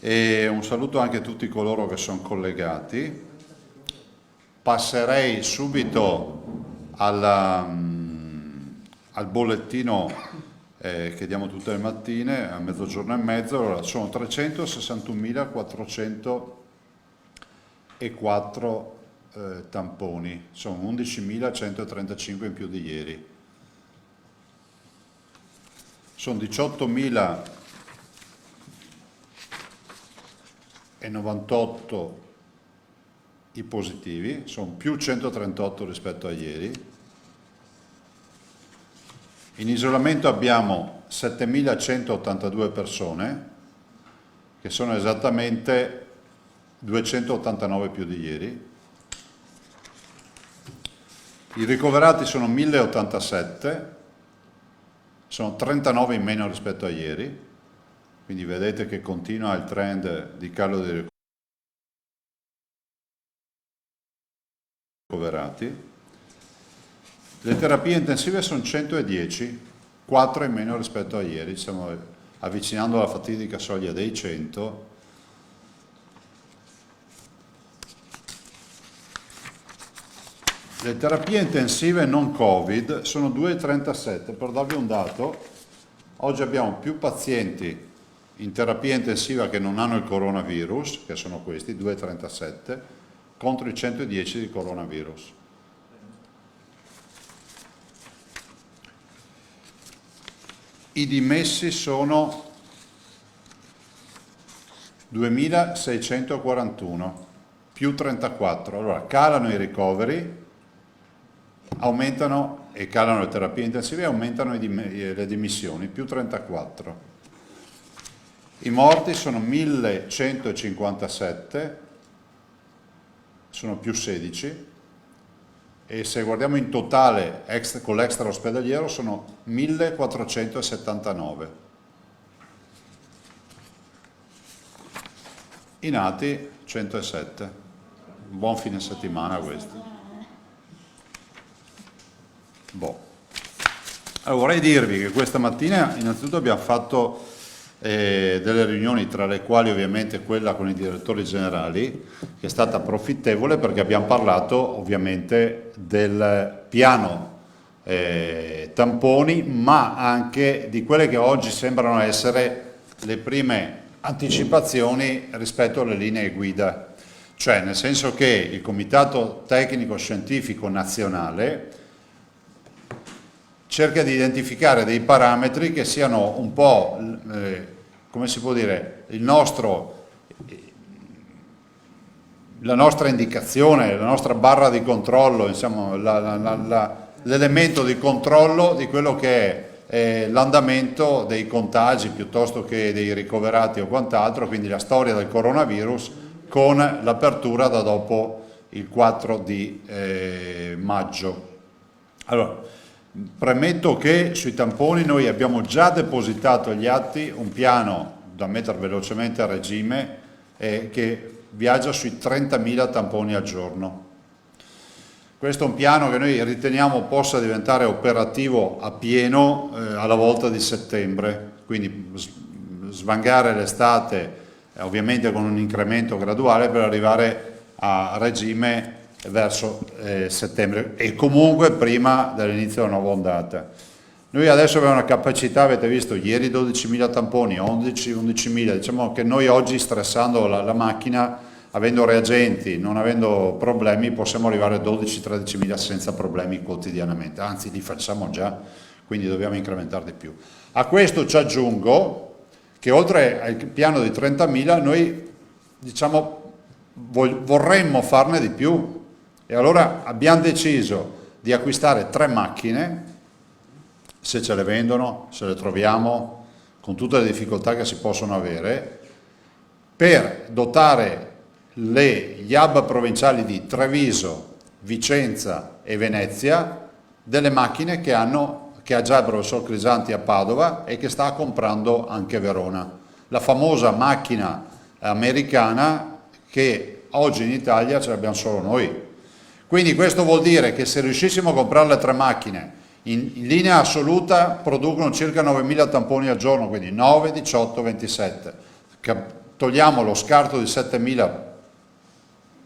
e un saluto anche a tutti coloro che sono collegati. Passerei subito al bollettino che diamo tutte le mattine a mezzogiorno e mezzo. Allora, sono 361.404 tamponi, sono 11.135 in più di ieri. Sono 18.098 i positivi, sono più 138 rispetto a ieri. In isolamento abbiamo 7.182 persone, che sono esattamente 289 più di ieri. I ricoverati sono 1.087, sono 39 in meno rispetto a ieri, quindi vedete che continua il trend di calo dei ricoverati. Le terapie intensive sono 110, 4 in meno rispetto a ieri, stiamo avvicinando alla fatidica soglia dei 100. Le terapie intensive non Covid sono 2,37, per darvi un dato, oggi abbiamo più pazienti in terapia intensiva che non hanno il coronavirus, che sono questi, 2,37, contro i 110 di coronavirus. I dimessi sono 2.641, più 34, allora calano i ricoveri, aumentano e calano le terapie intensive e aumentano le dimissioni, più 34. I morti sono 1.157, sono più 16, e se guardiamo in totale con l'extra ospedaliero sono 1.479. I nati 107, un buon fine settimana questo. Allora, vorrei dirvi che questa mattina innanzitutto abbiamo fatto delle riunioni, tra le quali ovviamente quella con i direttori generali, che è stata profittevole perché abbiamo parlato ovviamente del piano tamponi, ma anche di quelle che oggi sembrano essere le prime anticipazioni rispetto alle linee guida, cioè nel senso che il Comitato Tecnico Scientifico Nazionale cerca di identificare dei parametri che siano un po', come si può dire, la nostra indicazione, la nostra barra di controllo, insomma, l'elemento di controllo di quello che è l'andamento dei contagi piuttosto che dei ricoverati o quant'altro, quindi la storia del coronavirus con l'apertura da dopo il 4 di maggio. Allora, premetto che sui tamponi noi abbiamo già depositato agli atti un piano da mettere velocemente a regime che viaggia sui 30.000 tamponi al giorno. Questo è un piano che noi riteniamo possa diventare operativo a pieno alla volta di settembre, quindi svangare l'estate ovviamente con un incremento graduale per arrivare a regime verso settembre e comunque prima dell'inizio della nuova ondata. Noi adesso abbiamo una capacità, avete visto, ieri 12.000 tamponi, 11.000, diciamo che noi oggi stressando la macchina, avendo reagenti, non avendo problemi, possiamo arrivare a 12-13.000 senza problemi quotidianamente, anzi li facciamo già, quindi dobbiamo incrementare di più. A questo ci aggiungo che oltre al piano di 30.000 noi diciamo vorremmo farne di più. E allora abbiamo deciso di acquistare 3 macchine, se ce le vendono, se le troviamo, con tutte le difficoltà che si possono avere, per dotare gli hub provinciali di Treviso, Vicenza e Venezia delle macchine che ha già il professor Crisanti a Padova e che sta comprando anche Verona. La famosa macchina americana che oggi in Italia ce l'abbiamo solo noi. Quindi questo vuol dire che se riuscissimo a comprare le 3 macchine, in linea assoluta producono circa 9.000 tamponi al giorno, quindi 9, 18, 27. togliamo lo scarto di 7.000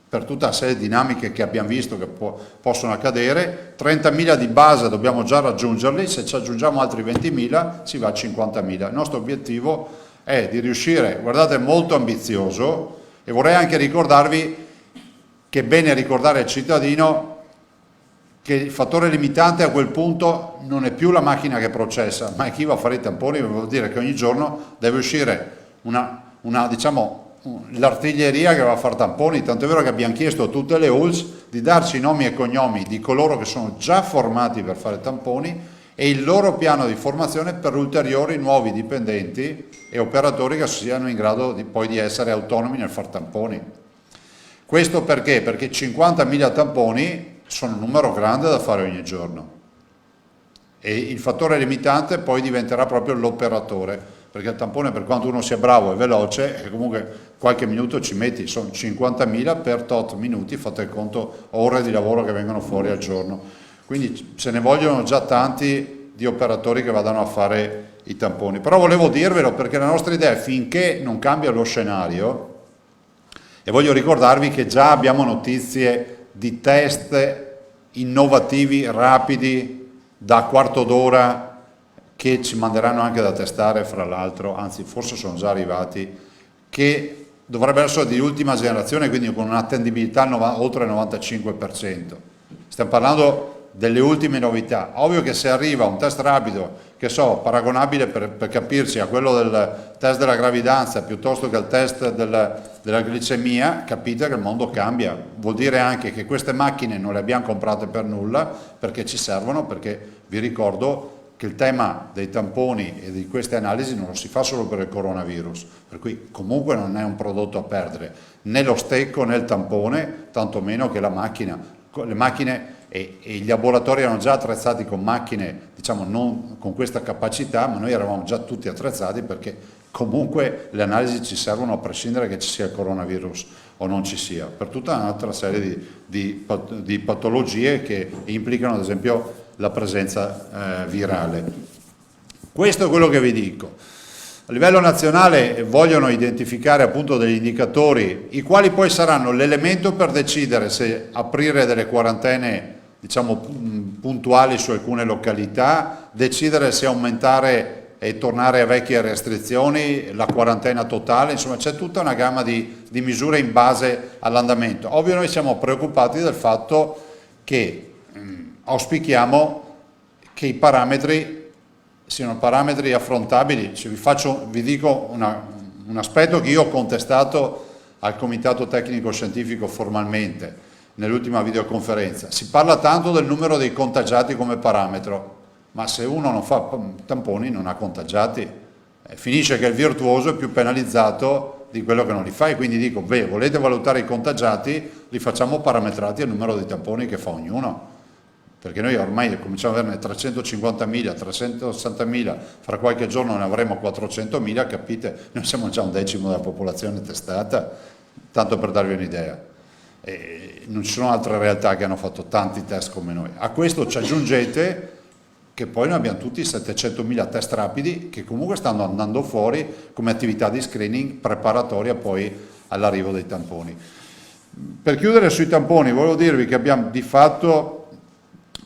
per tutta la serie di dinamiche che abbiamo visto che possono accadere, 30.000 di base dobbiamo già raggiungerli, se ci aggiungiamo altri 20.000 si va a 50.000. Il nostro obiettivo è di riuscire, guardate, è molto ambizioso, e vorrei anche ricordarvi che è bene ricordare al cittadino che il fattore limitante a quel punto non è più la macchina che processa, ma è chi va a fare i tamponi. Vuol dire che ogni giorno deve uscire diciamo, l'artiglieria che va a fare tamponi, tanto è vero che abbiamo chiesto a tutte le ULSS di darci i nomi e cognomi di coloro che sono già formati per fare tamponi e il loro piano di formazione per ulteriori nuovi dipendenti e operatori che siano in grado poi di essere autonomi nel fare tamponi. Questo perché? Perché 50.000 tamponi sono un numero grande da fare ogni giorno e il fattore limitante poi diventerà proprio l'operatore, perché il tampone, per quanto uno sia bravo e veloce, comunque qualche minuto ci metti, sono 50.000 per tot minuti, fate il conto ore di lavoro che vengono fuori al giorno, quindi se ne vogliono già tanti di operatori che vadano a fare i tamponi. Però volevo dirvelo perché la nostra idea è, finché non cambia lo scenario, e voglio ricordarvi che già abbiamo notizie di test innovativi, rapidi, da quarto d'ora, che ci manderanno anche da testare, fra l'altro, anzi forse sono già arrivati, che dovrebbero essere di ultima generazione, quindi con un'attendibilità oltre il 95%. Stiamo parlando delle ultime novità. Ovvio che se arriva un test rapido, che so, paragonabile per capirci a quello del test della gravidanza piuttosto che al test della glicemia, capite che il mondo cambia. Vuol dire anche che queste macchine non le abbiamo comprate per nulla, perché ci servono, perché vi ricordo che il tema dei tamponi e di queste analisi non lo si fa solo per il coronavirus, per cui comunque non è un prodotto a perdere, né lo stecco né il tampone, tantomeno che la macchina. Le macchine e gli laboratori erano già attrezzati con macchine, diciamo, non con questa capacità, ma noi eravamo già tutti attrezzati perché comunque le analisi ci servono a prescindere che ci sia il coronavirus o non ci sia, per tutta un'altra serie di patologie che implicano ad esempio la presenza virale. Questo è quello che vi dico. A livello nazionale vogliono identificare appunto degli indicatori, i quali poi saranno l'elemento per decidere se aprire delle quarantene, diciamo, puntuali su alcune località, decidere se aumentare e tornare a vecchie restrizioni, la quarantena totale, insomma c'è tutta una gamma di misure in base all'andamento. Ovvio noi siamo preoccupati del fatto che auspichiamo che i parametri siano parametri affrontabili. Vi dico un aspetto che io ho contestato al Comitato Tecnico Scientifico formalmente nell'ultima videoconferenza. Si parla tanto del numero dei contagiati come parametro, ma se uno non fa tamponi non ha contagiati. Finisce che il virtuoso è più penalizzato di quello che non li fa, e quindi dico, beh, volete valutare i contagiati, li facciamo parametrati al numero di tamponi che fa ognuno. Perché noi ormai cominciamo ad averne 350.000, 360.000, fra qualche giorno ne avremo 400.000, capite? Noi siamo già 1/10 della popolazione testata, tanto per darvi un'idea. Non ci sono altre realtà che hanno fatto tanti test come noi. A questo ci aggiungete che poi noi abbiamo tutti 700.000 test rapidi che comunque stanno andando fuori come attività di screening preparatoria poi all'arrivo dei tamponi. Per chiudere sui tamponi, volevo dirvi che abbiamo di fatto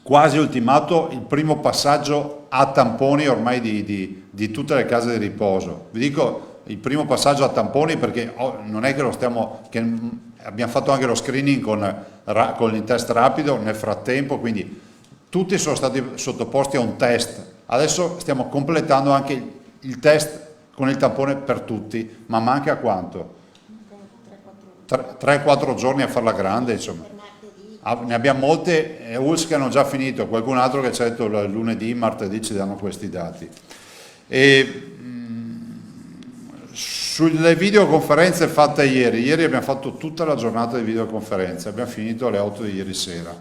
quasi ultimato il primo passaggio a tamponi ormai di tutte le case di riposo. Vi dico il primo passaggio a tamponi perché non è che abbiamo fatto anche lo screening con il test rapido nel frattempo, quindi tutti sono stati sottoposti a un test. Adesso stiamo completando anche il test con il tampone per tutti, ma manca quanto? 3-4 giorni a farla grande, insomma. Ne abbiamo molte ULSS che hanno già finito, qualcun altro che ci ha detto lunedì, martedì ci danno questi dati. Sulle videoconferenze fatte ieri abbiamo fatto tutta la giornata di videoconferenze, abbiamo finito alle 8 di ieri sera.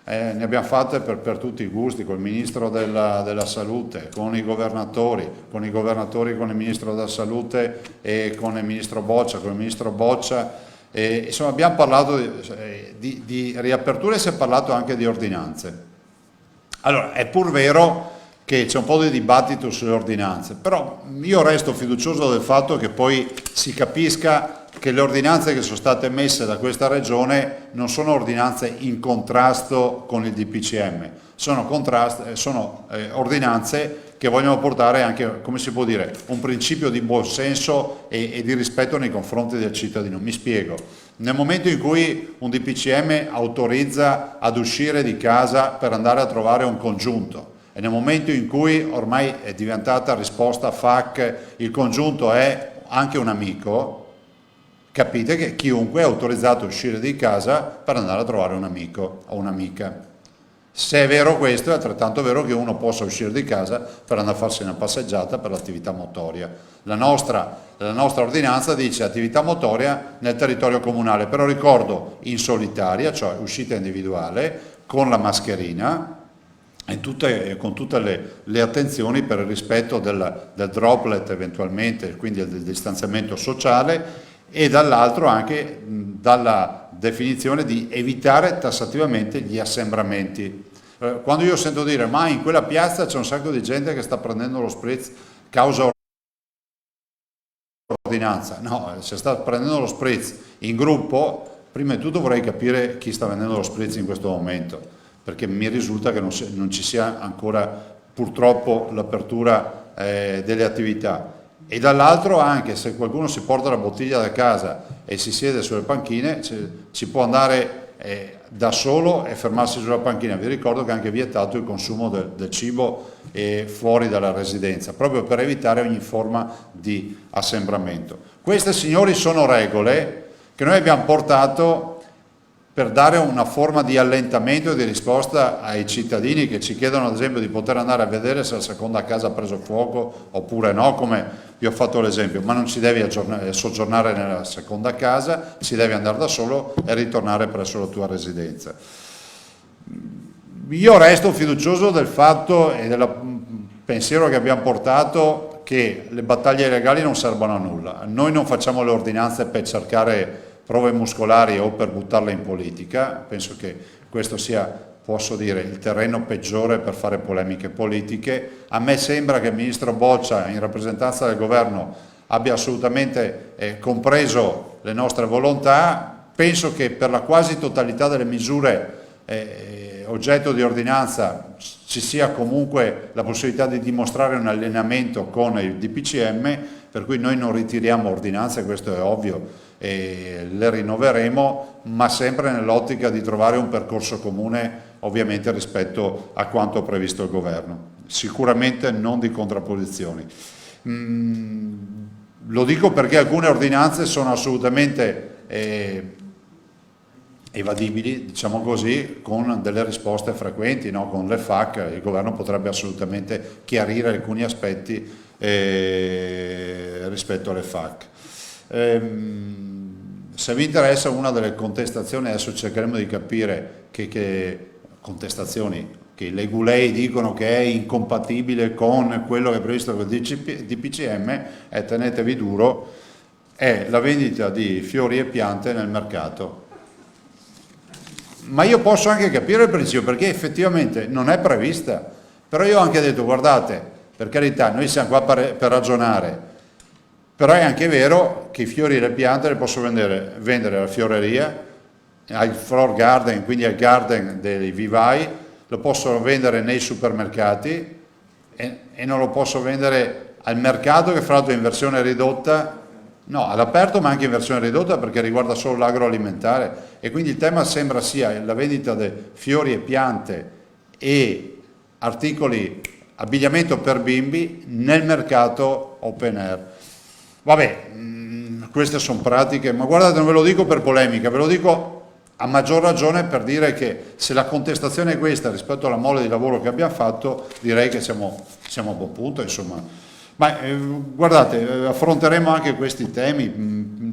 Ne abbiamo fatte per tutti i gusti, col Ministro della Salute, con i governatori, con il Ministro della Salute e con il Ministro Boccia, insomma abbiamo parlato di riaperture e si è parlato anche di ordinanze. Allora, è pur vero che c'è un po' di dibattito sulle ordinanze, però io resto fiducioso del fatto che poi si capisca che le ordinanze che sono state emesse da questa regione non sono ordinanze in contrasto con il DPCM, sono ordinanze che vogliono portare anche, come si può dire, un principio di buonsenso e di rispetto nei confronti del cittadino. Mi spiego. Nel momento in cui un DPCM autorizza ad uscire di casa per andare a trovare un congiunto, e nel momento in cui ormai è diventata risposta FAC, il congiunto è anche un amico, capite che chiunque è autorizzato a uscire di casa per andare a trovare un amico o un'amica. Se è vero questo, è altrettanto vero che uno possa uscire di casa per andare a farsi una passeggiata per l'attività motoria. La nostra ordinanza dice attività motoria nel territorio comunale, però ricordo in solitaria, cioè uscita individuale, con la mascherina, con tutte le attenzioni per il rispetto del droplet eventualmente, quindi del distanziamento sociale, e dall'altro anche dalla definizione di evitare tassativamente gli assembramenti. Quando io sento dire ma in quella piazza c'è un sacco di gente che sta prendendo lo spritz causa ordinanza, no, se sta prendendo lo spritz in gruppo, prima di tutto vorrei capire chi sta vendendo lo spritz in questo momento, perché mi risulta che non ci sia ancora purtroppo l'apertura delle attività. E dall'altro anche se qualcuno si porta la bottiglia da casa e si siede sulle panchine, ci può andare da solo e fermarsi sulla panchina. Vi ricordo che è anche vietato il consumo del cibo fuori dalla residenza, proprio per evitare ogni forma di assembramento. Queste, signori, sono regole che noi abbiamo portato per dare una forma di allentamento e di risposta ai cittadini che ci chiedono ad esempio di poter andare a vedere se la seconda casa ha preso fuoco oppure no, come vi ho fatto l'esempio, ma non si deve soggiornare nella seconda casa, si deve andare da solo e ritornare presso la tua residenza. Io resto fiducioso del fatto e del pensiero che abbiamo portato che le battaglie legali non servono a nulla. Noi non facciamo le ordinanze per cercare prove muscolari o per buttarle in politica, penso che questo sia, posso dire, il terreno peggiore per fare polemiche politiche. A me sembra che il ministro Boccia, in rappresentanza del governo, abbia assolutamente compreso le nostre volontà. Penso che per la quasi totalità delle misure oggetto di ordinanza ci sia comunque la possibilità di dimostrare un allineamento con il DPCM, per cui noi non ritiriamo ordinanze, questo è ovvio, e le rinnoveremo, ma sempre nell'ottica di trovare un percorso comune, ovviamente rispetto a quanto previsto il governo, sicuramente non di contrapposizioni. Lo dico perché alcune ordinanze sono assolutamente evadibili, diciamo così, con delle risposte frequenti, no? Con le FAC il governo potrebbe assolutamente chiarire alcuni aspetti rispetto alle FAC. Se vi interessa una delle contestazioni, adesso cercheremo di capire che contestazioni che i Legulei dicono che è incompatibile con quello che è previsto con il DPCM, e tenetevi duro, è la vendita di fiori e piante nel mercato. Ma io posso anche capire il principio, perché effettivamente non è prevista, però io ho anche detto, guardate, per carità, noi siamo qua per ragionare, però è anche vero che i fiori e le piante le posso vendere alla fioreria, al flower garden, quindi al garden dei vivai, lo posso vendere nei supermercati e non lo posso vendere al mercato, che fra l'altro è in versione ridotta, no, all'aperto, ma anche in versione ridotta perché riguarda solo l'agroalimentare, e quindi il tema sembra sia la vendita di fiori e piante e articoli, abbigliamento per bimbi nel mercato open air. Vabbè, queste sono pratiche, ma guardate, non ve lo dico per polemica, ve lo dico a maggior ragione per dire che se la contestazione è questa rispetto alla mole di lavoro che abbiamo fatto, direi che siamo a buon punto, insomma. Ma guardate, affronteremo anche questi temi.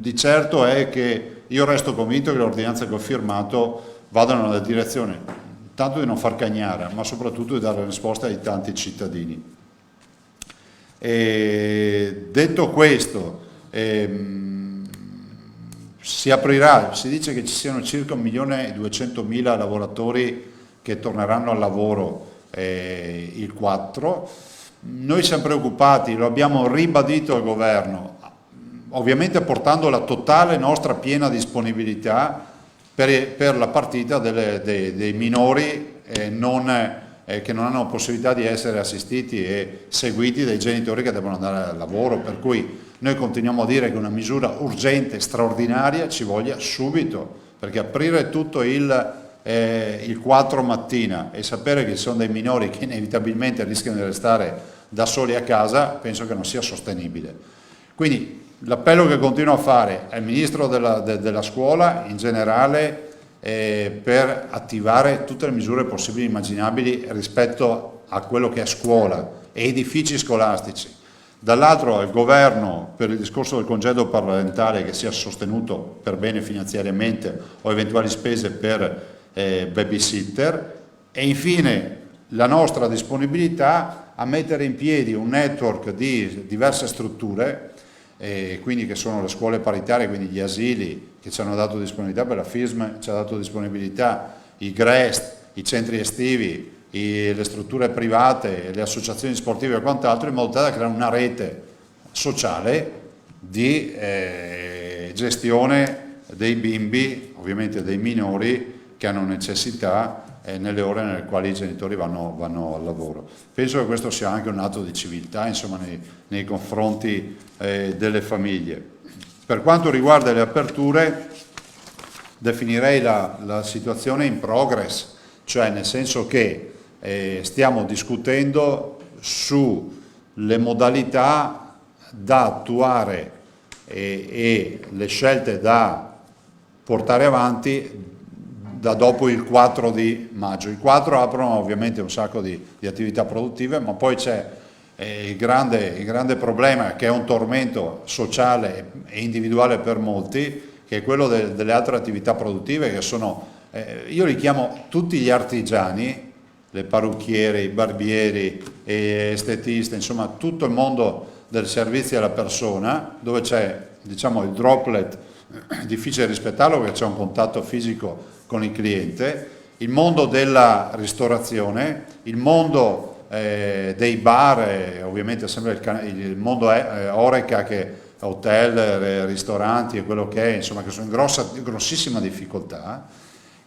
Di certo è che io resto convinto che le ordinanze che ho firmato vadano nella direzione tanto di non far cagnare, ma soprattutto di dare risposta ai tanti cittadini. E detto questo, si aprirà, si dice che ci siano circa 1.200.000 lavoratori che torneranno al lavoro il 4. Noi siamo preoccupati, lo abbiamo ribadito al governo, ovviamente portando la totale nostra piena disponibilità per la partita dei minori che non hanno possibilità di essere assistiti e seguiti dai genitori che devono andare al lavoro, per cui noi continuiamo a dire che una misura urgente, straordinaria, ci voglia subito, perché aprire tutto il 4 mattina e sapere che ci sono dei minori che inevitabilmente rischiano di restare da soli a casa, penso che non sia sostenibile. Quindi l'appello che continuo a fare al Ministro della Scuola in generale per attivare tutte le misure possibili e immaginabili rispetto a quello che è scuola e edifici scolastici. Dall'altro al Governo per il discorso del congedo parlamentare che sia sostenuto per bene finanziariamente o eventuali spese per babysitter, e infine la nostra disponibilità a mettere in piedi un network di diverse strutture, quindi che sono le scuole paritarie, quindi gli asili che ci hanno dato disponibilità, per la FISM ci ha dato disponibilità, i GREST, i centri estivi, le strutture private, le associazioni sportive e quant'altro, in modo tale da creare una rete sociale di gestione dei bimbi, ovviamente dei minori, che hanno necessità nelle ore nelle quali i genitori vanno al lavoro. Penso che questo sia anche un atto di civiltà, insomma, nei confronti delle famiglie. Per quanto riguarda le aperture, definirei la situazione in progress, cioè nel senso che stiamo discutendo sulle modalità da attuare e le scelte da portare avanti da dopo il 4 di maggio. Il 4 aprono ovviamente un sacco di attività produttive, ma poi c'è il grande problema, che è un tormento sociale e individuale per molti, che è quello delle altre attività produttive, che sono, io li chiamo tutti gli artigiani, le parrucchiere, i barbieri, estetiste, insomma tutto il mondo del servizio alla persona, dove c'è, diciamo, il droplet, difficile rispettarlo perché c'è un contatto fisico con il cliente, il mondo della ristorazione, il mondo dei bar, ovviamente sempre il mondo Horeca, che hotel, ristoranti e quello che è, insomma, che sono in grossissima difficoltà,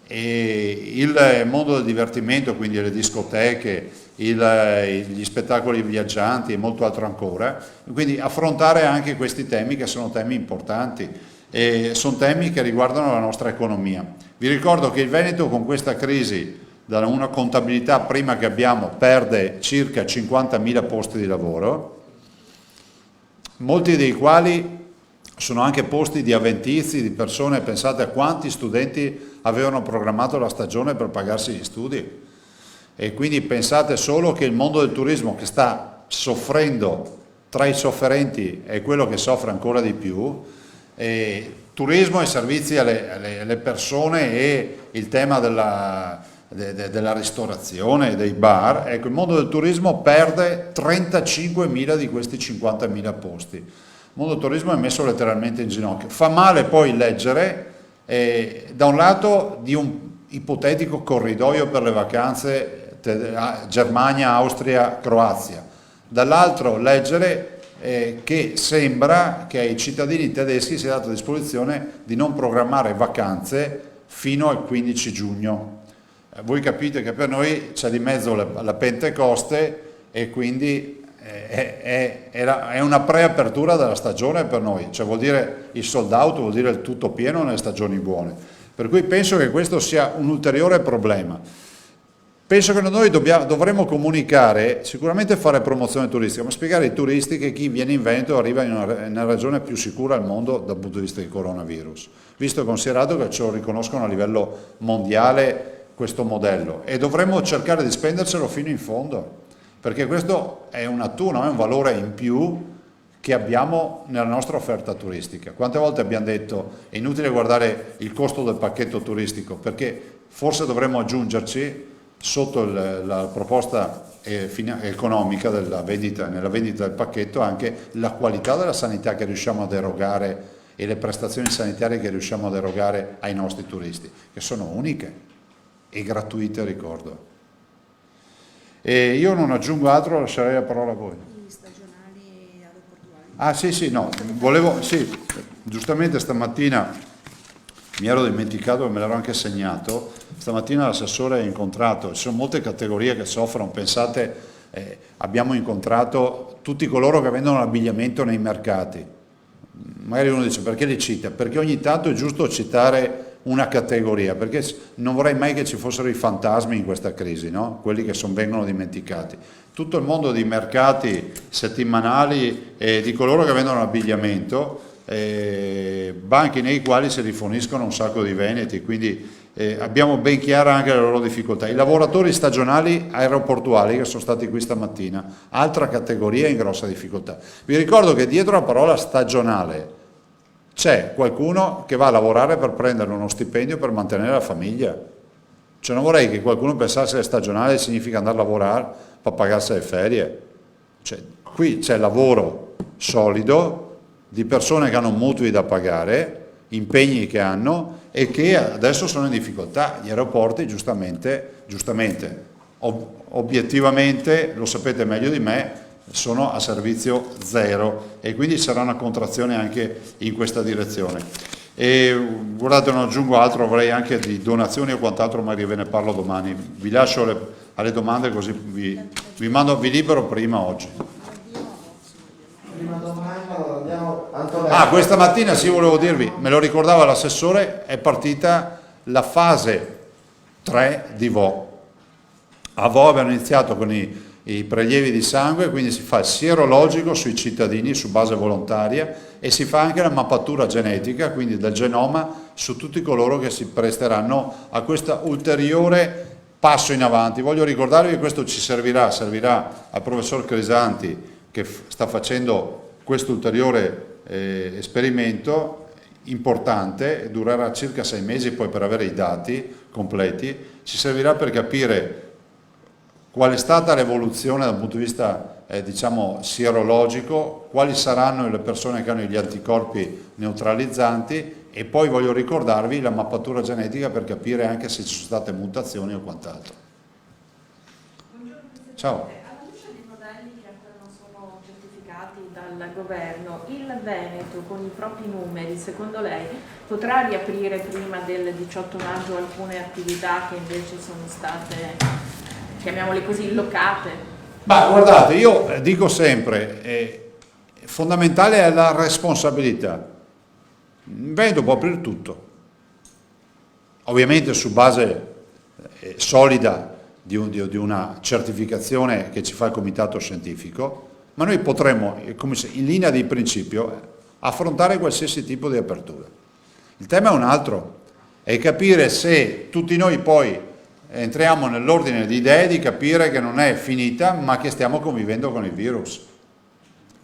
e il mondo del divertimento, quindi le discoteche, gli spettacoli viaggianti e molto altro ancora. Quindi affrontare anche questi temi, che sono temi importanti e sono temi che riguardano la nostra economia. Vi ricordo che il Veneto, con questa crisi, da una contabilità prima che abbiamo, perde circa 50.000 posti di lavoro, molti dei quali sono anche posti di avventizi, di persone. Pensate a quanti studenti avevano programmato la stagione per pagarsi gli studi, e quindi pensate solo che il mondo del turismo, che sta soffrendo, tra i sofferenti è quello che soffre ancora di più, turismo e servizi alle persone e il tema della ristorazione, dei bar. Ecco, il mondo del turismo perde 35.000 di questi 50.000 posti. Il mondo del turismo è messo letteralmente in ginocchio. Fa male poi leggere da un lato di un ipotetico corridoio per le vacanze Germania, Austria, Croazia, dall'altro leggere che sembra che ai cittadini tedeschi sia data a disposizione di non programmare vacanze fino al 15 giugno. Voi capite che per noi c'è di mezzo la Pentecoste, e quindi è una preapertura della stagione per noi, cioè vuol dire il sold out, vuol dire il tutto pieno nelle stagioni buone. Per cui penso che questo sia un ulteriore problema. Penso che noi dovremmo comunicare, sicuramente fare promozione turistica, ma spiegare ai turisti che chi viene in Veneto arriva in una regione più sicura al mondo dal punto di vista del coronavirus, visto e considerato che ce lo riconoscono a livello mondiale questo modello, e dovremmo cercare di spendercelo fino in fondo, perché questo è un attuno, è un valore in più che abbiamo nella nostra offerta turistica. Quante volte abbiamo detto è inutile guardare il costo del pacchetto turistico, perché forse dovremmo aggiungerci sotto la proposta economica nella vendita del pacchetto anche la qualità della sanità che riusciamo ad erogare e le prestazioni sanitarie che riusciamo ad erogare ai nostri turisti, che sono uniche e gratuite, ricordo. E io non aggiungo altro, lascerei la parola a voi. I stagionali aeroportuali. Ah sì, no, sì, giustamente stamattina mi ero dimenticato e me l'ero anche segnato, stamattina l'assessore ha incontrato, ci sono molte categorie che soffrono, pensate, abbiamo incontrato tutti coloro che vendono l'abbigliamento nei mercati, magari uno dice perché li cita? Perché ogni tanto è giusto citare una categoria, perché non vorrei mai che ci fossero i fantasmi in questa crisi, no? Quelli che vengono dimenticati. Tutto il mondo dei mercati settimanali e di coloro che vendono l'abbigliamento, banchi nei quali si riforniscono un sacco di veneti, quindi abbiamo ben chiara anche le loro difficoltà. I lavoratori stagionali aeroportuali che sono stati qui stamattina, altra categoria in grossa difficoltà. Vi ricordo che dietro la parola stagionale c'è qualcuno che va a lavorare per prendere uno stipendio per mantenere la famiglia. Cioè non vorrei che qualcuno pensasse che stagionale significa andare a lavorare per pagarsi le ferie. Cioè, qui c'è lavoro solido di persone che hanno mutui da pagare, impegni che hanno e che adesso sono in difficoltà. Gli aeroporti giustamente, obiettivamente, lo sapete meglio di me, sono a servizio zero e quindi sarà una contrazione anche in questa direzione. E guardate, non aggiungo altro, avrei anche di donazioni o quant'altro, magari ve ne parlo domani. Vi lascio alle domande così vi libero prima oggi. Prima domanda abbiamo Antonello. Ah, questa mattina sì, volevo dirvi, me lo ricordava l'assessore, è partita la fase 3 di VO. A VO abbiamo iniziato con i prelievi di sangue, quindi si fa il sierologico sui cittadini su base volontaria e si fa anche la mappatura genetica, quindi del genoma, su tutti coloro che si presteranno a questo ulteriore passo in avanti. Voglio ricordarvi che questo ci servirà al professor Crisanti che sta facendo questo ulteriore esperimento importante, durerà circa 6 mesi poi per avere i dati completi, ci servirà per capire qual è stata l'evoluzione dal punto di vista diciamo sierologico, quali saranno le persone che hanno gli anticorpi neutralizzanti e poi voglio ricordarvi la mappatura genetica per capire anche se ci sono state mutazioni o quant'altro. Ciao. Alla luce di modelli che ancora non sono certificati dal governo, il Veneto con i propri numeri, secondo lei, potrà riaprire prima del 18 maggio alcune attività che invece sono state, chiamiamole così, locate? Ma guardate, io dico sempre, fondamentale è la responsabilità. Il Veneto può aprire tutto, ovviamente su base solida di una certificazione che ci fa il comitato scientifico, ma noi potremmo, in linea di principio, affrontare qualsiasi tipo di apertura. Il tema è un altro, è capire se tutti noi poi entriamo nell'ordine di idee di capire che non è finita, ma che stiamo convivendo con il virus.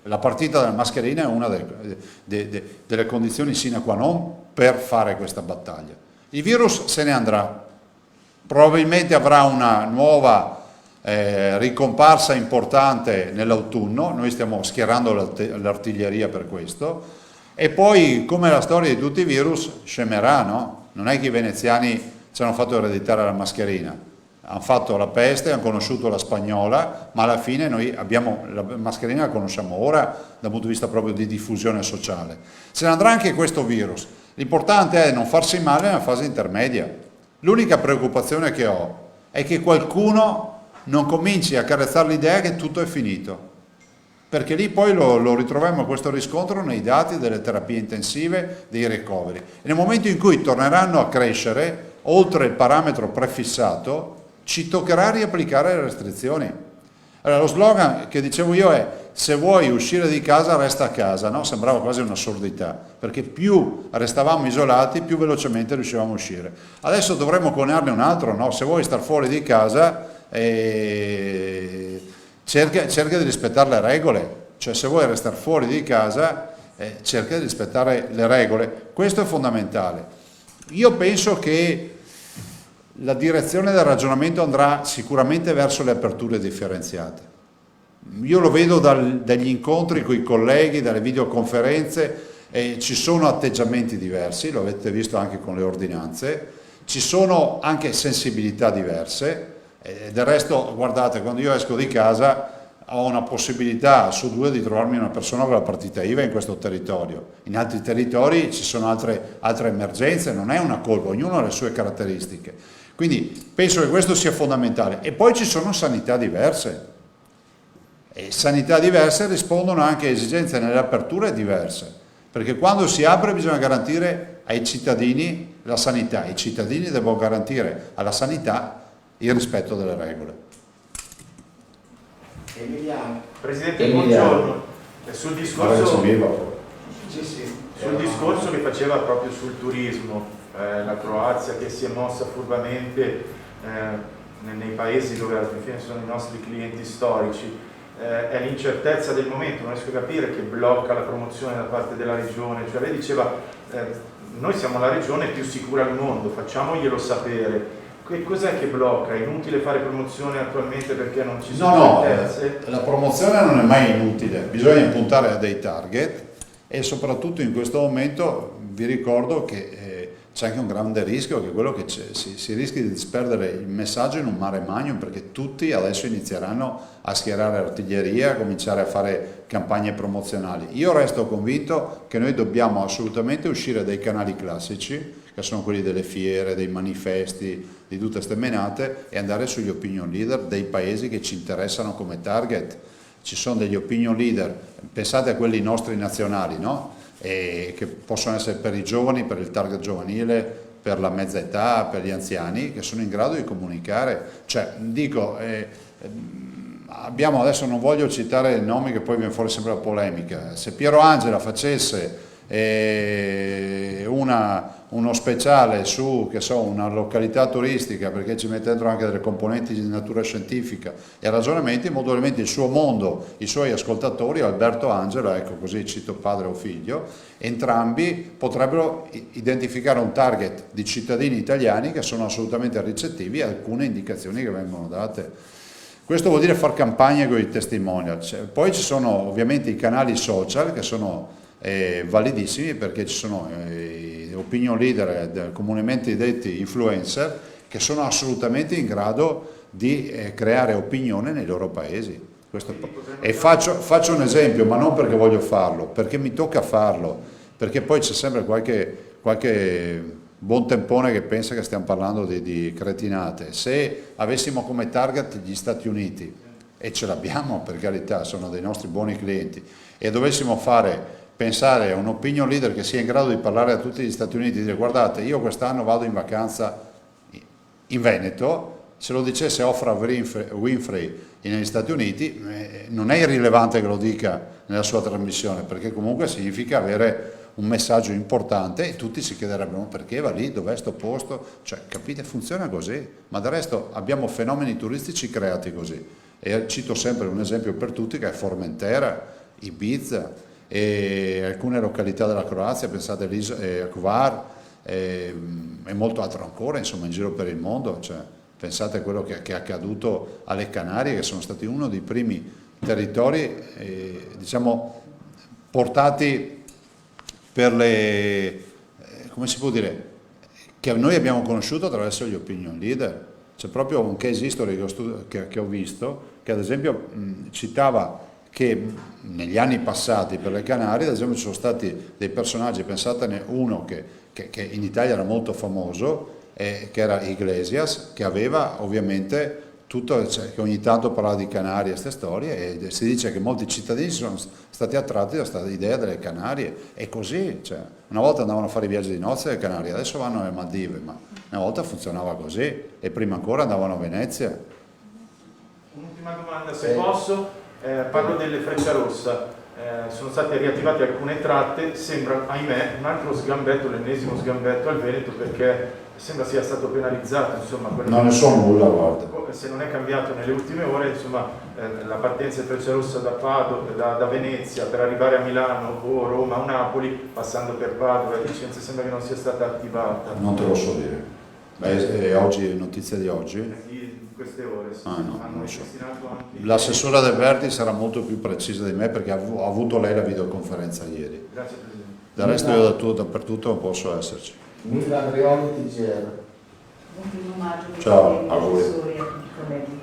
La partita della mascherina è una delle condizioni sine qua non per fare questa battaglia. Il virus se ne andrà, probabilmente avrà una nuova ricomparsa importante nell'autunno, noi stiamo schierando l'artiglieria per questo, e poi come la storia di tutti i virus scemerà, no? Non è che i veneziani ci hanno fatto ereditare la mascherina, hanno fatto la peste, hanno conosciuto la spagnola, ma alla fine noi abbiamo la mascherina, la conosciamo ora dal punto di vista proprio di diffusione sociale. Se ne andrà anche questo virus, l'importante è non farsi male nella fase intermedia. L'unica preoccupazione che ho è che qualcuno non cominci a carezzare l'idea che tutto è finito, perché lì poi lo ritroviamo questo riscontro nei dati delle terapie intensive, dei ricoveri. E nel momento in cui torneranno a crescere, oltre il parametro prefissato, ci toccherà riapplicare le restrizioni. Allora, lo slogan che dicevo io è: se vuoi uscire di casa resta a casa, no? Sembrava quasi un'assurdità, perché più restavamo isolati più velocemente riuscivamo a uscire. Adesso dovremmo coniarne un altro, no? Se vuoi star fuori di casa cerca di rispettare le regole, cioè se vuoi restare fuori di casa cerca di rispettare le regole, questo è fondamentale. Io penso che la direzione del ragionamento andrà sicuramente verso le aperture differenziate. Io lo vedo dagli incontri con i colleghi, dalle videoconferenze, ci sono atteggiamenti diversi, lo avete visto anche con le ordinanze, ci sono anche sensibilità diverse, Del resto, guardate, quando io esco di casa ho una possibilità su 2 di trovarmi una persona con la partita IVA in questo territorio. In altri territori ci sono altre emergenze, non è una colpa, ognuno ha le sue caratteristiche. Quindi penso che questo sia fondamentale. E poi ci sono sanità diverse. E sanità diverse rispondono anche a esigenze nelle aperture diverse, perché quando si apre bisogna garantire ai cittadini la sanità, i cittadini devono garantire alla sanità il rispetto delle regole. Emiliano. Presidente, Emiliano. buongiorno. Sul discorso che faceva proprio sul turismo, la Croazia che si è mossa furbamente nei paesi dove alla fine sono i nostri clienti storici, è l'incertezza del momento, non riesco a capire, che blocca la promozione da parte della regione. Cioè lei diceva noi siamo la regione più sicura al mondo, facciamoglielo sapere. Che cos'è che blocca? È inutile fare promozione attualmente perché non ci sono certezze? La promozione non è mai inutile, bisogna puntare a dei target e soprattutto in questo momento vi ricordo che c'è anche un grande rischio, che è quello che si rischia di disperdere il messaggio in un mare magnum, perché tutti adesso inizieranno a schierare artiglieria, a cominciare a fare campagne promozionali. Io resto convinto che noi dobbiamo assolutamente uscire dai canali classici, che sono quelli delle fiere, dei manifesti, di tutte ste menate, e andare sugli opinion leader dei paesi che ci interessano come target. Ci sono degli opinion leader, pensate a quelli nostri nazionali, no? E che possono essere per i giovani, per il target giovanile, per la mezza età, per gli anziani, che sono in grado di comunicare. Cioè, dico, abbiamo, adesso non voglio citare nomi che poi viene fuori sempre la polemica, se Piero Angela facesse uno speciale su, che so, una località turistica, perché ci mette dentro anche delle componenti di natura scientifica e ragionamenti, molto probabilmente il suo mondo, i suoi ascoltatori, Alberto Angela, ecco, così cito padre o figlio, entrambi potrebbero identificare un target di cittadini italiani che sono assolutamente ricettivi a alcune indicazioni che vengono date. Questo vuol dire far campagne con i testimonial. Poi ci sono ovviamente i canali social che sono validissimi, perché ci sono opinion leader, comunemente detti influencer, che sono assolutamente in grado di creare opinione nei loro paesi. E faccio un esempio, ma non perché voglio farlo, perché mi tocca farlo, perché poi c'è sempre qualche buon tempone che pensa che stiamo parlando di cretinate. Se avessimo come target gli Stati Uniti, e ce l'abbiamo per carità, sono dei nostri buoni clienti, e dovessimo pensare a un opinion leader che sia in grado di parlare a tutti gli Stati Uniti, di dire guardate, io quest'anno vado in vacanza in Veneto, se lo dicesse Oprah Winfrey negli Stati Uniti, non è irrilevante che lo dica nella sua trasmissione, perché comunque significa avere un messaggio importante e tutti si chiederebbero perché va lì, dov'è sto posto, cioè capite, funziona così, ma del resto abbiamo fenomeni turistici creati così, e cito sempre un esempio per tutti che è Formentera, Ibiza, e alcune località della Croazia, pensate a Hvar e molto altro ancora, insomma in giro per il mondo, cioè, pensate a quello che è accaduto alle Canarie, che sono stati uno dei primi territori diciamo portati per come si può dire, che noi abbiamo conosciuto attraverso gli opinion leader. C'è proprio un case history che ho visto, che ad esempio citava che negli anni passati per le Canarie, ad esempio, ci sono stati dei personaggi, pensatene uno che in Italia era molto famoso, che era Iglesias, che aveva ovviamente tutto, cioè, che ogni tanto parlava di Canarie, queste storie, e si dice che molti cittadini sono stati attratti da questa idea delle Canarie, e così, cioè, una volta andavano a fare i viaggi di nozze alle Canarie, adesso vanno alle Maldive, ma una volta funzionava così, e prima ancora andavano a Venezia. Un'ultima domanda, se posso. Parlo delle Frecciarossa, sono state riattivate alcune tratte, sembra, ahimè, un altro sgambetto, l'ennesimo sgambetto al Veneto, perché sembra sia stato penalizzato, insomma, non ne so nulla, guarda. Se non è cambiato nelle ultime ore, insomma, la partenza di Frecciarossa da Venezia per arrivare a Milano o Roma o Napoli, passando per Padova e Vicenza, sembra che non sia stata attivata. Non te lo so dire. Beh, oggi, notizia di oggi? Queste ore no, hanno non so. anche... L'assessora del Verdi sarà molto più precisa di me, perché ha avuto lei la videoconferenza ieri. Grazie Presidente. Del resto io dappertutto non posso esserci. Mila Andreoli TGR. Buon 1° maggio, Ciao, professori e a tutti i colleghi.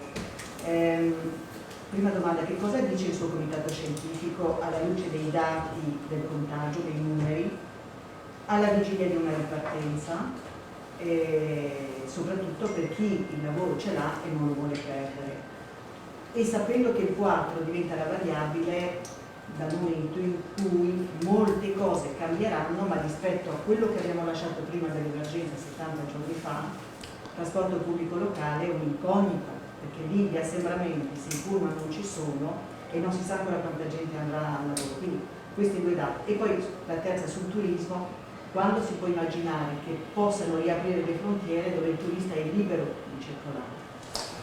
Prima domanda, che cosa dice il suo comitato scientifico alla luce dei dati del contagio, dei numeri, alla vigilia di una ripartenza, soprattutto per chi il lavoro ce l'ha e non lo vuole perdere? E sapendo che il 4 diventa la variabile dal momento in cui molte cose cambieranno, ma rispetto a quello che abbiamo lasciato prima dell'emergenza 70 giorni fa, trasporto pubblico locale è un'incognita, perché lì gli assembramenti, se i pullman non ci sono e non si sa ancora quanta gente andrà al lavoro. Quindi questi 2 dati. E poi la terza sul turismo, quando si può immaginare che possano riaprire le frontiere dove il turista è libero di circolare?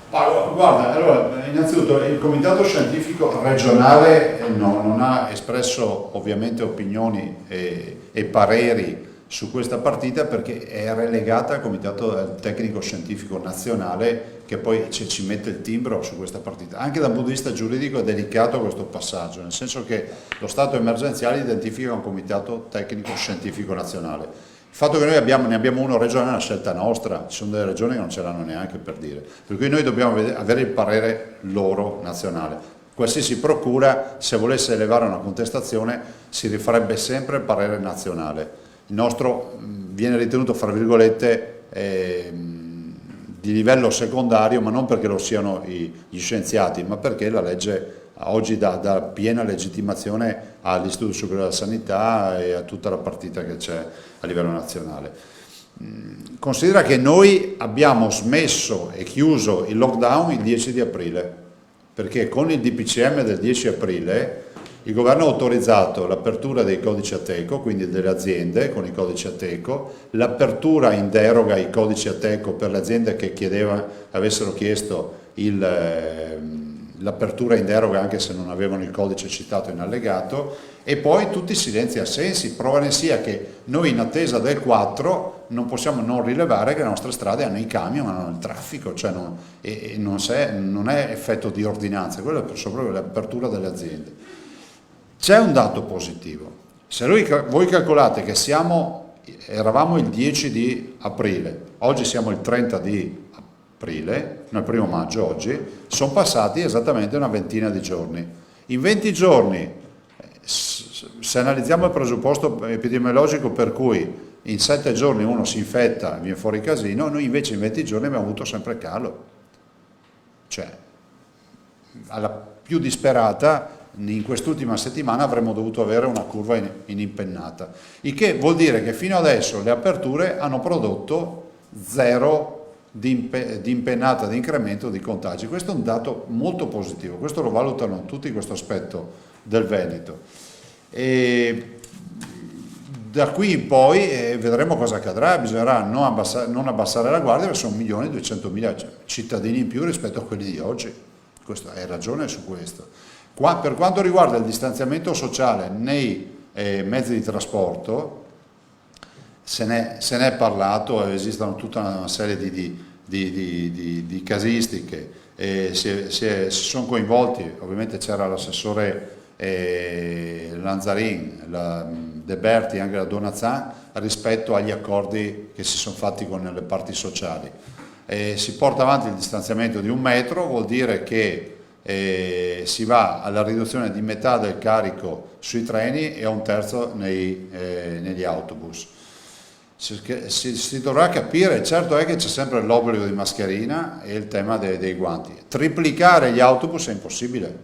Guarda, allora, innanzitutto il comitato scientifico regionale non ha espresso ovviamente opinioni e pareri su questa partita perché è relegata al comitato tecnico scientifico nazionale che poi ci mette il timbro su questa partita. Anche dal punto di vista giuridico è delicato questo passaggio, nel senso che lo stato emergenziale identifica un comitato tecnico scientifico nazionale. Il fatto che noi ne abbiamo uno regionale è una scelta nostra, ci sono delle regioni che non ce l'hanno neanche, per dire, per cui noi dobbiamo avere il parere loro nazionale. Qualsiasi procura, se volesse elevare una contestazione, si rifarebbe sempre il parere nazionale. Il nostro viene ritenuto, fra virgolette, di livello secondario, ma non perché lo siano gli scienziati, ma perché la legge oggi dà piena legittimazione all'Istituto Superiore della Sanità e a tutta la partita che c'è a livello nazionale. Considera che noi abbiamo smesso e chiuso il lockdown il 10 di aprile, perché con il DPCM del 10 aprile il governo ha autorizzato l'apertura dei codici Ateco, quindi delle aziende con i codici Ateco, l'apertura in deroga ai codici Ateco per le aziende che avessero chiesto l'apertura in deroga anche se non avevano il codice citato in allegato, e poi tutti i silenzi assensi. Prova ne sia che noi in attesa del 4 non possiamo non rilevare che le nostre strade hanno i camion, hanno il traffico, cioè non è effetto di ordinanza, quello è proprio l'apertura delle aziende. C'è un dato positivo: se voi calcolate che eravamo il 10 di aprile, oggi siamo il 30 di aprile, no, il 1° maggio oggi, sono passati esattamente una ventina di giorni. In 20 giorni, se analizziamo il presupposto epidemiologico per cui in 7 giorni uno si infetta e viene fuori casino, noi invece in 20 giorni abbiamo avuto sempre calo. Cioè, alla più disperata, in quest'ultima settimana avremmo dovuto avere una curva in impennata, il che vuol dire che fino adesso le aperture hanno prodotto 0 di impennata, di incremento di contagi. Questo è un dato molto positivo, questo lo valutano tutti, questo aspetto del Veneto. E da qui in poi vedremo cosa accadrà. Bisognerà non abbassare la guardia, perché sono 1.200.000 cittadini in più rispetto a quelli di oggi. Hai ragione su questo. Per quanto riguarda il distanziamento sociale nei mezzi di trasporto, se ne è parlato, esistono tutta una serie di casistiche, si sono coinvolti, ovviamente c'era l'assessore Lanzarin, De Berti e anche la Donazan rispetto agli accordi che si sono fatti con le parti sociali. Si porta avanti il distanziamento di 1 metro, vuol dire che si va alla riduzione di metà del carico sui treni e a 1/3 negli autobus. Si dovrà capire, certo è che c'è sempre l'obbligo di mascherina e il tema dei guanti. Triplicare gli autobus è impossibile,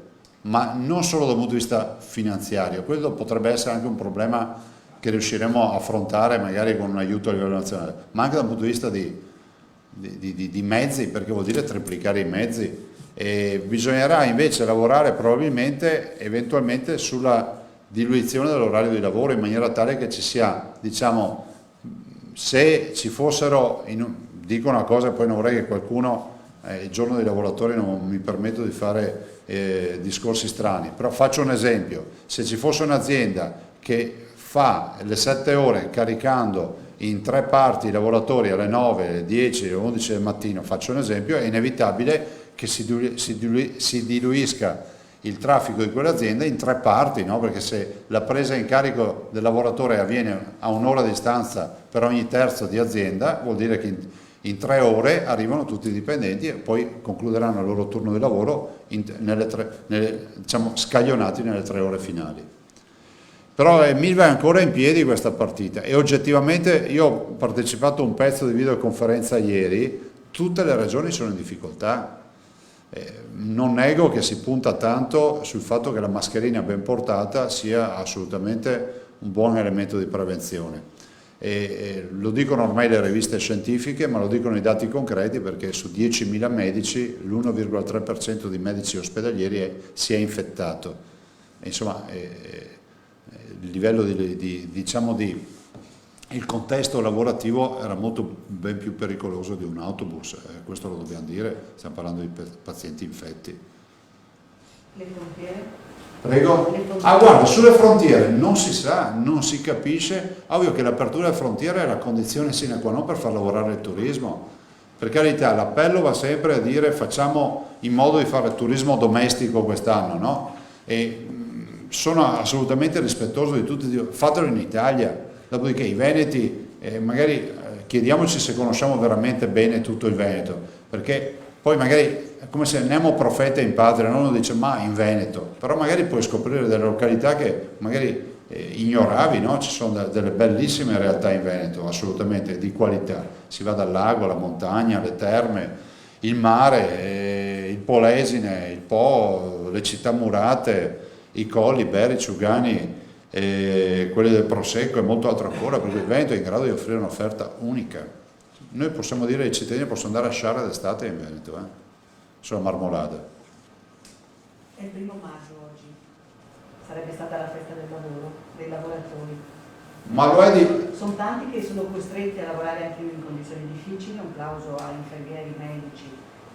ma non solo dal punto di vista finanziario, quello potrebbe essere anche un problema che riusciremo a affrontare magari con un aiuto a livello nazionale, ma anche dal punto di vista di mezzi, perché vuol dire triplicare i mezzi. E bisognerà invece lavorare probabilmente eventualmente sulla diluizione dell'orario di lavoro in maniera tale che ci sia, diciamo, se ci fossero, dico una cosa e poi non vorrei che qualcuno, il giorno dei lavoratori non mi permetto di fare discorsi strani, però faccio un esempio: se ci fosse un'azienda che fa le 7 ore caricando in 3 parti i lavoratori alle 9, alle 10, alle 11 del mattino, faccio un esempio, è inevitabile che si diluisca il traffico di quell'azienda in 3 parti, no? Perché se la presa in carico del lavoratore avviene a 1 ora di distanza per ogni terzo di azienda, vuol dire che In 3 ore arrivano tutti i dipendenti e poi concluderanno il loro turno di lavoro diciamo, scaglionati nelle 3 ore finali. Però Milva è ancora in piedi questa partita e oggettivamente io ho partecipato a un pezzo di videoconferenza ieri, tutte le regioni sono in difficoltà. Non nego che si punta tanto sul fatto che la mascherina ben portata sia assolutamente un buon elemento di prevenzione. E lo dicono ormai le riviste scientifiche, ma lo dicono i dati concreti, perché su 10.000 medici l'1,3% di medici ospedalieri si è infettato. E insomma, il livello il contesto lavorativo era molto ben più pericoloso di un autobus, questo lo dobbiamo dire, stiamo parlando di pazienti infetti. Le frontiere? Prego? Ah, guarda, sulle frontiere non si sa, non si capisce. Ovvio che l'apertura delle frontiere è la condizione sine qua non per far lavorare il turismo. Per carità, l'appello va sempre a dire facciamo in modo di fare turismo domestico quest'anno, no? E sono assolutamente rispettoso di tutti, fatelo in Italia. Dopodiché i veneti, magari chiediamoci se conosciamo veramente bene tutto il Veneto, perché poi magari è come se Nemo profeta in patria, non lo dice ma in Veneto, però magari puoi scoprire delle località che magari ignoravi, no? Ci sono delle bellissime realtà in Veneto, assolutamente di qualità, si va dal lago alla montagna, alle terme, il mare, il Polesine, il Po, le città murate, i colli, Beri, Ciugani, quelli del Prosecco e molto altro ancora, perché il Veneto è in grado di offrire un'offerta unica. Noi possiamo dire ai cittadini possono andare a sciare d'estate in Veneto, sulla Marmolada. È il 1° maggio oggi, sarebbe stata la festa del lavoro, dei lavoratori. Ma lo è di... Sono tanti che sono costretti a lavorare anche in condizioni difficili, un plauso a infermieri, medici,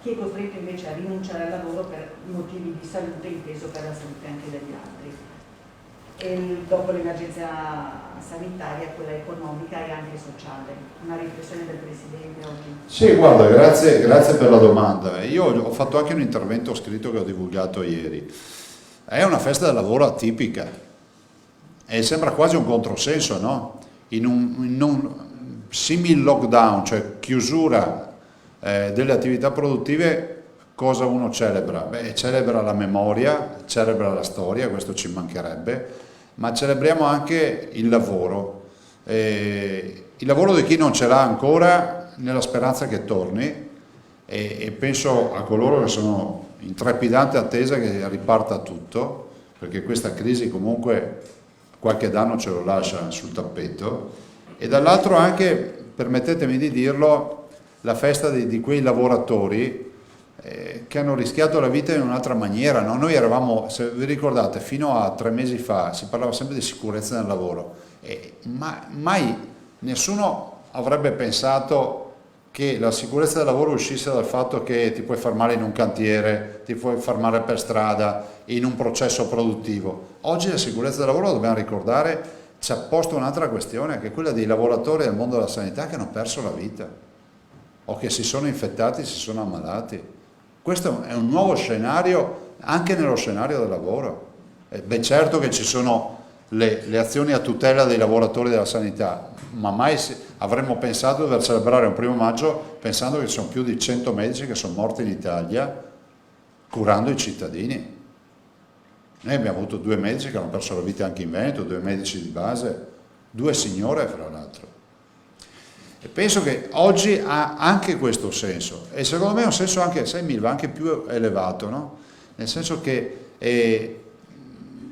chi è costretto invece a rinunciare al lavoro per motivi di salute, inteso per la salute anche degli altri. E dopo l'emergenza sanitaria, quella economica e anche sociale. Una riflessione del Presidente oggi? Sì, guarda, grazie per la domanda. Io ho fatto anche un intervento scritto che ho divulgato ieri. È una festa del lavoro atipica e sembra quasi un controsenso, no? In un simil lockdown, cioè chiusura delle attività produttive, cosa uno celebra? Beh, celebra la memoria, celebra la storia, questo ci mancherebbe, ma celebriamo anche il lavoro di chi non ce l'ha ancora, nella speranza che torni, e penso a coloro che sono in trepidante attesa che riparta tutto, perché questa crisi comunque qualche danno ce lo lascia sul tappeto, e dall'altro anche, permettetemi di dirlo, la festa di quei lavoratori che hanno rischiato la vita in un'altra maniera, no? Noi eravamo, se vi ricordate, fino a 3 mesi fa si parlava sempre di sicurezza nel lavoro, ma mai nessuno avrebbe pensato che la sicurezza del lavoro uscisse dal fatto che ti puoi far male in un cantiere, ti puoi far male per strada, in un processo produttivo. Oggi la sicurezza del lavoro, dobbiamo ricordare, ci ha posto un'altra questione, che è quella dei lavoratori del mondo della sanità che hanno perso la vita o che si sono infettati, si sono ammalati. Questo è un nuovo scenario anche nello scenario del lavoro. Beh, certo che ci sono le azioni a tutela dei lavoratori della sanità, ma mai avremmo pensato di dover celebrare un 1° maggio pensando che ci sono più di 100 medici che sono morti in Italia curando i cittadini. Noi abbiamo avuto 2 medici che hanno perso la vita anche in Veneto, 2 medici di base, 2 signore fra l'altro. E penso che oggi ha anche questo senso, e secondo me è un senso anche, sai Milva, anche più elevato, no? Nel senso che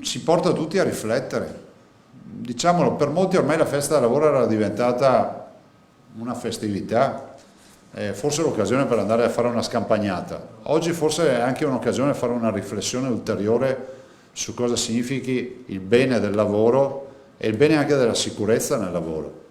ci porta tutti a riflettere. Diciamolo, per molti ormai la festa del lavoro era diventata una festività, forse l'occasione per andare a fare una scampagnata. Oggi forse è anche un'occasione per fare una riflessione ulteriore su cosa significhi il bene del lavoro e il bene anche della sicurezza nel lavoro.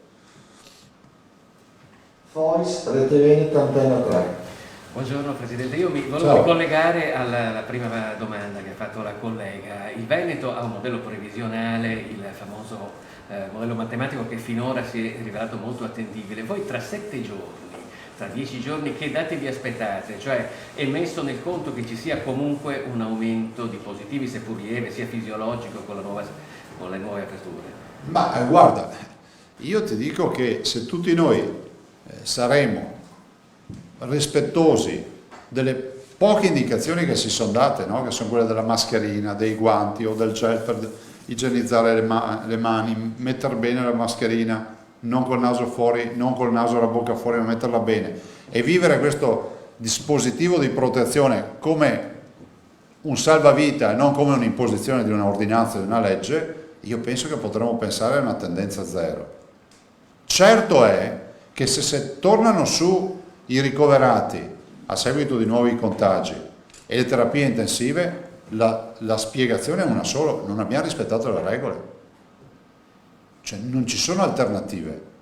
Fois, Rete Veneto, Antenna 3. Buongiorno Presidente, io mi volevo ricollegare alla prima domanda che ha fatto la collega. Il Veneto ha un modello previsionale, il famoso modello matematico che finora si è rivelato molto attendibile. Voi tra 7 giorni, tra 10 giorni, che date vi aspettate? Cioè è messo nel conto che ci sia comunque un aumento di positivi, seppur lieve, sia fisiologico con le nuove aperture? Ma guarda, io ti dico che se tutti noi saremo rispettosi delle poche indicazioni che si sono date, no? Che sono quelle della mascherina, dei guanti o del gel per igienizzare le mani, mettere bene la mascherina, non col naso fuori, non col naso e la bocca fuori, ma metterla bene, e vivere questo dispositivo di protezione come un salvavita e non come un'imposizione di un'ordinanza, di una legge, io penso che potremmo pensare a una tendenza zero. Certo è che se tornano su i ricoverati a seguito di nuovi contagi e le terapie intensive, la spiegazione è una sola: non abbiamo rispettato le regole. Cioè, non ci sono alternative.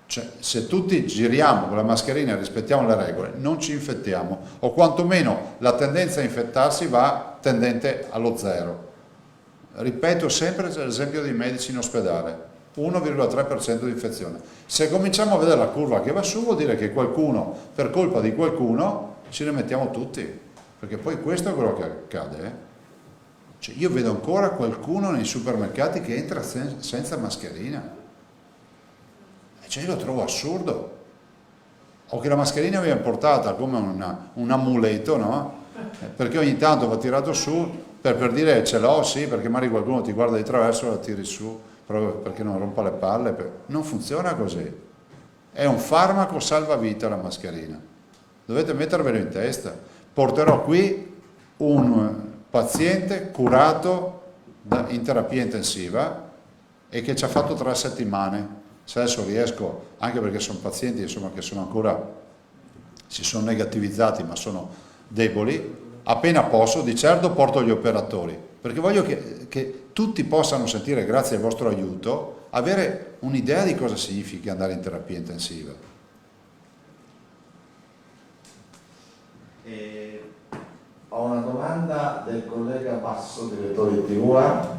Cioè, se tutti giriamo con la mascherina e rispettiamo le regole, non ci infettiamo, o quantomeno la tendenza a infettarsi va tendente allo zero. Ripeto sempre l'esempio dei medici in ospedale: 1,3% di infezione. Se cominciamo a vedere la curva che va su, vuol dire che qualcuno, per colpa di qualcuno, ci ne mettiamo tutti, perché poi questo è quello che accade. Cioè, io vedo ancora qualcuno nei supermercati che entra senza mascherina, cioè io lo trovo assurdo. O che la mascherina viene portata come un amuleto, no? Perché ogni tanto va tirato su per dire ce l'ho, sì, perché magari qualcuno ti guarda di traverso e la tiri su proprio perché non rompa le palle. Non funziona così. È un farmaco salvavita la mascherina, dovete mettervelo in testa. Porterò qui un paziente curato in terapia intensiva e che ci ha fatto 3 settimane. Se adesso riesco, anche perché sono pazienti insomma, che sono ancora, si sono negativizzati ma sono deboli, appena posso di certo porto gli operatori, perché voglio che tutti possano sentire, grazie al vostro aiuto, avere un'idea di cosa significa andare in terapia intensiva. Ho una domanda del collega Basso, direttore di TVA.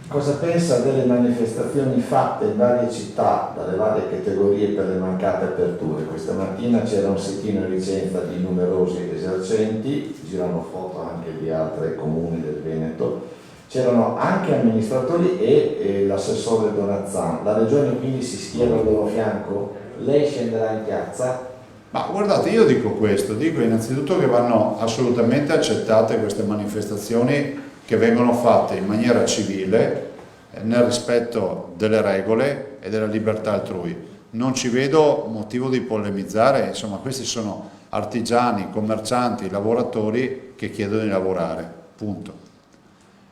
Cosa pensa delle manifestazioni fatte in varie città dalle varie categorie per le mancate aperture? Questa mattina c'era un sit-in in licenza di numerosi esercenti, girano foto anche di altri comuni del Veneto, c'erano anche amministratori e l'assessore Donazzan. La regione quindi si schiera al loro fianco? Lei scenderà in piazza? Ma guardate, io dico questo, dico innanzitutto che vanno assolutamente accettate queste manifestazioni che vengono fatte in maniera civile, nel rispetto delle regole e della libertà altrui. Non ci vedo motivo di polemizzare, insomma questi sono artigiani, commercianti, lavoratori che chiedono di lavorare, punto.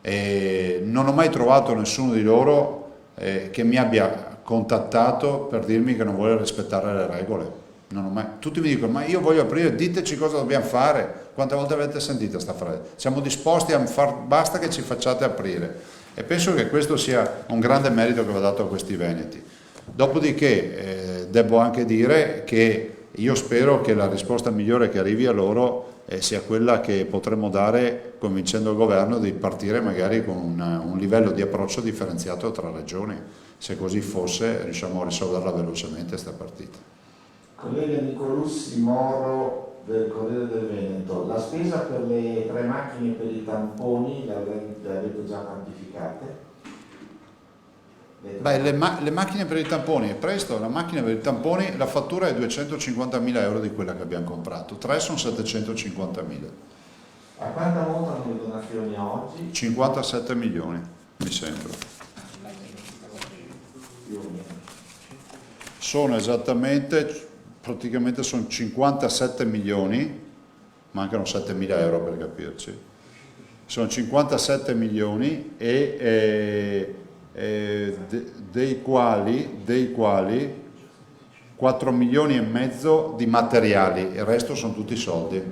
E non ho mai trovato nessuno di loro che mi abbia contattato per dirmi che non vuole rispettare le regole. Non ho mai. Tutti mi dicono: ma io voglio aprire, diteci cosa dobbiamo fare. Quante volte avete sentito questa frase? Siamo disposti a basta che ci facciate aprire. E penso che questo sia un grande merito che va dato a questi veneti. Dopodiché devo anche dire che io spero che la risposta migliore che arrivi a loro sia quella che potremmo dare convincendo il governo di partire magari con un livello di approccio differenziato tra regioni. Se così fosse, riusciamo a risolverla velocemente questa partita. Collega Nicolussi Moro del Corriere del Veneto, la spesa per le 3 macchine per i tamponi le avete già quantificate? Beh, le macchine per i tamponi è presto, la macchina per i tamponi, la fattura è 250.000 euro di quella che abbiamo comprato, 3 sono 750.000. A quanto ammontano le donazioni a oggi? 57 milioni, mi sembra. Sono esattamente, praticamente sono 57 milioni, mancano 7.000 euro per capirci, sono 57 milioni dei quali 4 milioni e mezzo di materiali, il resto sono tutti soldi,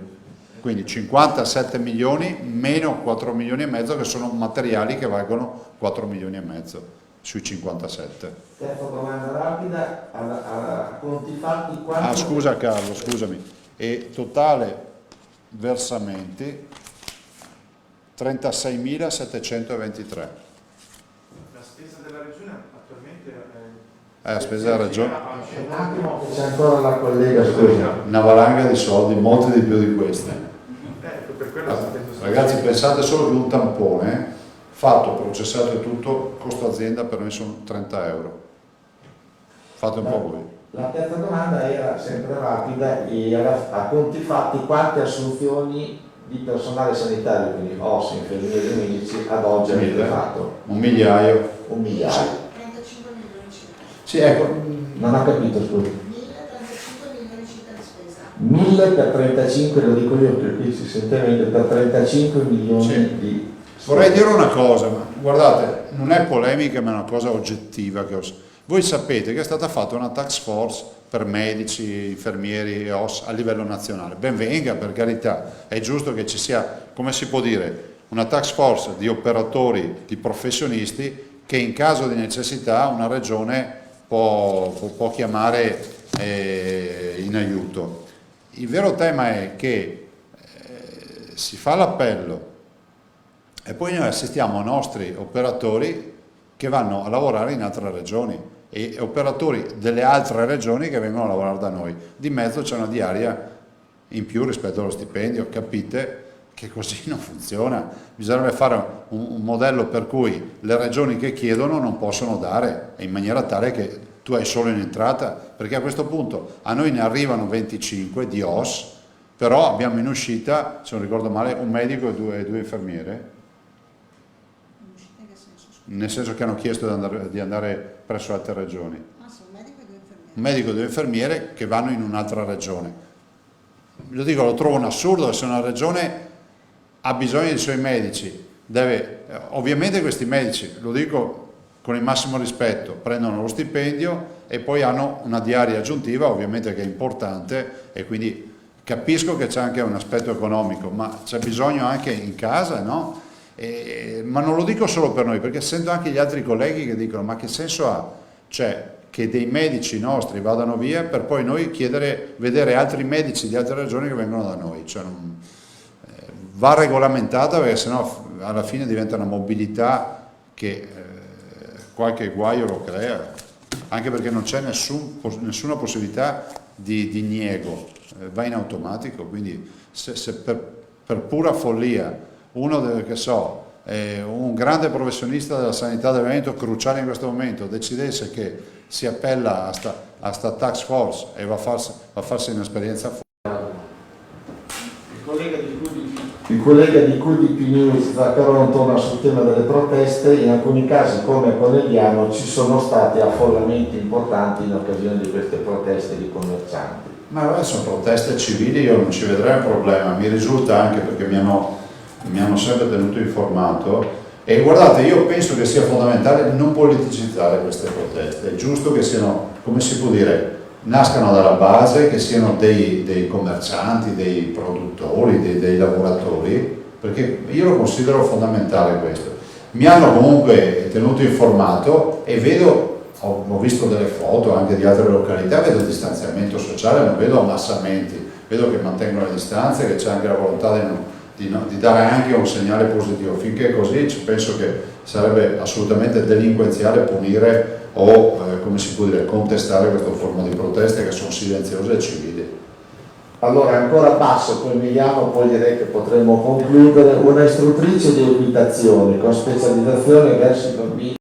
quindi 57 milioni meno 4 milioni e mezzo che sono materiali che valgono 4 milioni e mezzo sui 57. Terza domanda rapida, a conti fatti quanto... Scusa Carlo, scusami, e totale versamenti 36.723. La spesa della regione attualmente La spesa della regione? Un attimo che c'è ancora la collega, scusa. Una valanga di soldi, molti di più di queste. Per quello Ragazzi, pensate solo che un tampone fatto, processato e tutto, costo azienda per me sono 30 euro. Fate un po' voi. La terza domanda era sempre rapida e era a conti fatti quante assunzioni di personale sanitario, quindi OS, infermieri e medici, ad oggi avete fatto? 1 migliaio. 1 migliaio. 35 milioni circa. Sì, ecco, Non ho capito, scusi. 1035 milioni circa di spesa. 1000 per 35, lo dico io perché qui si sente meglio, per 35 milioni Sì. di... vorrei dire una cosa, ma guardate, non è polemica ma è una cosa oggettiva. Voi sapete che è stata fatta una task force per medici, infermieri e OS a livello nazionale. Ben venga, per carità, è giusto che ci sia, come si può dire, una task force di operatori, di professionisti che in caso di necessità una regione può chiamare in aiuto. Il vero tema è che si fa l'appello e poi noi assistiamo a nostri operatori che vanno a lavorare in altre regioni e operatori delle altre regioni che vengono a lavorare da noi. Di mezzo c'è una diaria in più rispetto allo stipendio. Capite che così non funziona. Bisognerebbe fare un modello per cui le regioni che chiedono non possono dare, in maniera tale che tu hai solo in entrata, perché a questo punto a noi ne arrivano 25 di OS, però abbiamo in uscita, se non ricordo male, un medico e due infermiere. In che senso? Nel senso che hanno chiesto di andare presso altre regioni. Ah, sì, un medico e 2 infermieri. Un medico e 2 infermiere che vanno in un'altra regione. Lo dico, lo trovo un assurdo. Se una regione ha bisogno dei suoi medici, ovviamente questi medici, lo dico con il massimo rispetto, prendono lo stipendio e poi hanno una diaria aggiuntiva, ovviamente che è importante, e quindi capisco che c'è anche un aspetto economico, ma c'è bisogno anche in casa, no? Ma non lo dico solo per noi, perché sento anche gli altri colleghi che dicono: ma che senso ha? Cioè, che dei medici nostri vadano via per poi noi vedere altri medici di altre regioni che vengono da noi. Cioè, va regolamentata, perché sennò alla fine diventa una mobilità che qualche guaio lo crea, anche perché non c'è nessuna possibilità di diniego, va in automatico. Quindi se per pura follia uno un grande professionista della sanità del Veneto, cruciale in questo momento, decidesse che si appella a sta task force e va a farsi un'esperienza fuori. Il collega di QDP News però non torna sul tema delle proteste. In alcuni casi, come a Conegliano, ci sono stati affollamenti importanti in occasione di queste proteste di commercianti. Ma vabbè, sono proteste civili, io non ci vedrei un problema, mi risulta anche perché mi hanno sempre tenuto informato. E guardate, io penso che sia fondamentale non politicizzare queste proteste, è giusto che siano, come si può dire, nascano dalla base, che siano dei commercianti, dei produttori, dei lavoratori, perché io lo considero fondamentale questo. Mi hanno comunque tenuto informato e ho visto delle foto anche di altre località, vedo il distanziamento sociale, non vedo ammassamenti, vedo che mantengono le distanze, che c'è anche la volontà di dare anche un segnale positivo. Finché è così, penso che sarebbe assolutamente delinquenziale punire o come si può dire, contestare questa forma di proteste che sono silenziose e civili. Allora, ancora basso, poi Emiliano, poi direi che potremmo concludere. Una istruttrice di equitazione con specializzazione verso i bambini